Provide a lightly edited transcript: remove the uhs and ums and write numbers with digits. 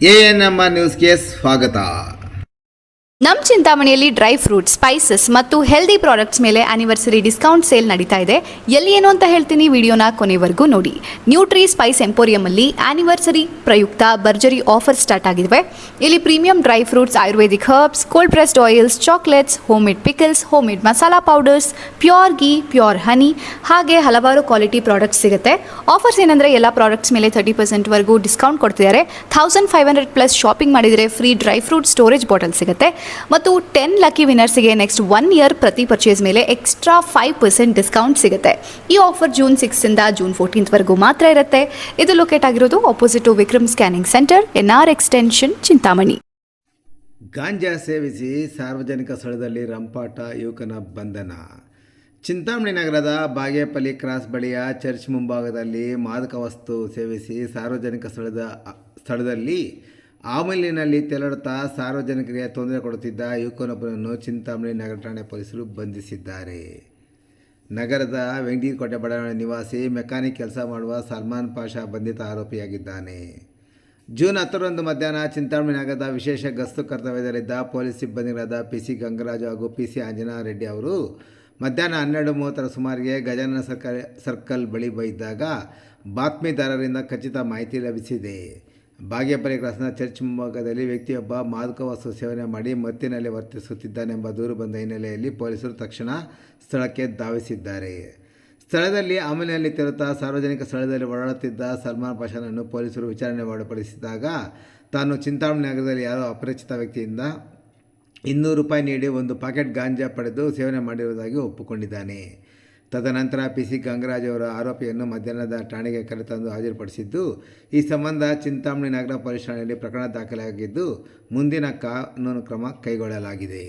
ANMR ನ್ಯೂಸ್ಗೆ ಸ್ವಾಗತ. ನಮ್ಮ ಚಿಂತಾಮಣಿಯಲ್ಲಿ ಡ್ರೈ ಫ್ರೂಟ್ಸ್, ಸ್ಪೈಸಸ್ ಮತ್ತು ಹೆಲ್ದಿ ಪ್ರಾಡಕ್ಟ್ಸ್ ಮೇಲೆ ಆನಿವರ್ಸರಿ ಡಿಸ್ಕೌಂಟ್ ಸೇಲ್ ನಡೀತಾ ಇದೆ. ಎಲ್ಲಿ ಏನು ಅಂತ ಹೇಳ್ತೀನಿ, ವಿಡಿಯೋನ ಕೊನೆವರೆಗೂ ನೋಡಿ. ನ್ಯೂಟ್ರಿ ಸ್ಪೈಸ್ ಎಂಪೋರಿಯಮಲ್ಲಿ ಆನಿವರ್ಸರಿ ಪ್ರಯುಕ್ತ ಭರ್ಜರಿ ಆಫರ್ ಸ್ಟಾರ್ಟ್ ಆಗಿವೆ. ಇಲ್ಲಿ premium dry fruits, Ayurvedic herbs, cold pressed oils, chocolates, homemade pickles, homemade masala powders, pure ghee, pure honey ಹಾಗೆ ಹಲವಾರು ಕ್ವಾಲಿಟಿ ಪ್ರಾಡಕ್ಟ್ಸ್ ಸಿಗುತ್ತೆ. ಆಫರ್ಸ್ ಏನಂದರೆ ಎಲ್ಲ ಪ್ರಾಡಕ್ಟ್ಸ್ ಮೇಲೆ 30% ಡಿಸ್ಕೌಂಟ್ ಕೊಡ್ತಿದ್ದಾರೆ. 1500+ ಶಾಪಿಂಗ್ ಮಾಡಿದರೆ free dry fruit storage bottle ಸಿಗುತ್ತೆ. ಮತ್ತು 10 ಲಕ್ಕಿ ವಿನರ್ಸ್ಗೆ ನೆಕ್ಸ್ಟ್ 1 ಇಯರ್ ಪ್ರತಿ ಪರ್ಚೇಸ್ ಮೇಲೆ ಎಕ್ಸ್ಟ್ರಾ 5% ಡಿಸ್ಕೌಂಟ್ ಸಿಗುತ್ತೆ. ಈ ಆಫರ್ ಜೂನ್ 6 ಇಂದ ಜೂನ್ 14 ಮಾತ್ರ ಇರುತ್ತೆ. ಇದು ಲೊಕೇಟ್ ಆಗಿರೋದು opposite Vikram scanning centre, NR extension, Chintamani. ಗಾಂಜಾ ಸೇವಿಸಿ ಸಾರ್ವಜನಿಕ ಸ್ಥಳದಲ್ಲಿ ರಂಪಾಟ, ಯುವಕನ ಬಂಧನ. ಚಿಂತಾಮಣಿ ನಗರದ ಬಾಗೇಪಲ್ಲಿ ಕ್ರಾಸ್ ಬಳಿಯ ಚರ್ಚ್ ಮುಂಭಾಗದಲ್ಲಿ ಮಾದಕ ವಸ್ತು ಸೇವಿಸಿ ಸಾರ್ವಜನಿಕ ಸ್ಥಳದಲ್ಲಿ ಆಮಲಿನಲ್ಲಿ ತೆರಳುತ್ತಾ ಸಾರ್ವಜನಿಕರಿಗೆ ತೊಂದರೆ ಕೊಡುತ್ತಿದ್ದ ಯುವಕನೊಬ್ಬನನ್ನು ಚಿಂತಾಮಣಿ ನಗರ ಠಾಣೆ ಪೊಲೀಸರು ಬಂಧಿಸಿದ್ದಾರೆ. ನಗರದ ವೆಂಕಟಕೋಟೆ ಬಡಾವಣೆ ನಿವಾಸಿ ಮೆಕ್ಯಾನಿಕ್ ಕೆಲಸ ಮಾಡುವ ಸಲ್ಮಾನ್ ಪಾಷಾ ಬಂಧಿತ ಆರೋಪಿಯಾಗಿದ್ದಾನೆ. ಜೂನ್ 10 ಮಧ್ಯಾಹ್ನ ಚಿಂತಾಮಣಿ ನಗರದ ವಿಶೇಷ ಗಸ್ತು ಕರ್ತವ್ಯದಲ್ಲಿದ್ದ ಪೊಲೀಸ್ ಸಿಬ್ಬಂದಿಗಳಾದ PC ಗಂಗರಾಜು ಹಾಗೂ PC ಆಂಜನೇಯ ರೆಡ್ಡಿ ಅವರು ಮಧ್ಯಾಹ್ನ 12:30 ಸುಮಾರಿಗೆ ಗಜಾನನ ಸರ್ಕಲ್ ಬಳಿ ಇದ್ದಾಗ ಬಾತ್ಮೀದಾರರಿಂದ ಖಚಿತ ಮಾಹಿತಿ ಲಭಿಸಿದೆ. ಬಾಗೇಪಲ್ಲಿ ಕ್ರಾಸ್ನ ಚರ್ಚ್ ಮುಂಭಾಗದಲ್ಲಿ ವ್ಯಕ್ತಿಯೊಬ್ಬ ಮಾದಕ ವಸ್ತು ಸೇವನೆ ಮಾಡಿ ಮತ್ತಿನಲ್ಲಿ ವರ್ತಿಸುತ್ತಿದ್ದಾನೆಂಬ ದೂರು ಬಂದ ಹಿನ್ನೆಲೆಯಲ್ಲಿ ಪೊಲೀಸರು ತಕ್ಷಣ ಸ್ಥಳಕ್ಕೆ ಧಾವಿಸಿದ್ದಾರೆ. ಸ್ಥಳದಲ್ಲಿ ಆಮಲಿನಲ್ಲಿ ತೆರಳುತ್ತಾ ಸಾರ್ವಜನಿಕ ಸ್ಥಳದಲ್ಲಿ ಓಡಾಡುತ್ತಿದ್ದ ಸಲ್ಮಾನ್ ಪಾಷಾನನ್ನು ಪೊಲೀಸರು ವಿಚಾರಣೆ ಒಳಪಡಿಸಿದಾಗ ತಾನು ಚಿಂತಾಮಣಿ ನಗರದಲ್ಲಿ ಯಾರೋ ಅಪರಿಚಿತ ವ್ಯಕ್ತಿಯಿಂದ ₹200 ನೀಡಿ ಒಂದು ಪಾಕೆಟ್ ಗಾಂಜಾ ಪಡೆದು ಸೇವನೆ ಮಾಡಿರುವುದಾಗಿ ಒಪ್ಪಿಕೊಂಡಿದ್ದಾನೆ. ತದನಂತರ PC ಗಂಗರಾಜ್ ಅವರ ಆರೋಪಿಯನ್ನು ಮಧ್ಯಾಹ್ನದ ಠಾಣೆಗೆ ಕರೆತಂದು ಹಾಜರುಪಡಿಸಿದ್ದು, ಈ ಸಂಬಂಧ ಚಿಂತಾಮಣಿ ನಗರ ಪೊಲೀಸ್ ಠಾಣೆಯಲ್ಲಿ ಪ್ರಕರಣ ದಾಖಲಾಗಿದ್ದು ಮುಂದಿನ ಕಾನೂನು ಕ್ರಮ ಕೈಗೊಳ್ಳಲಾಗಿದೆ.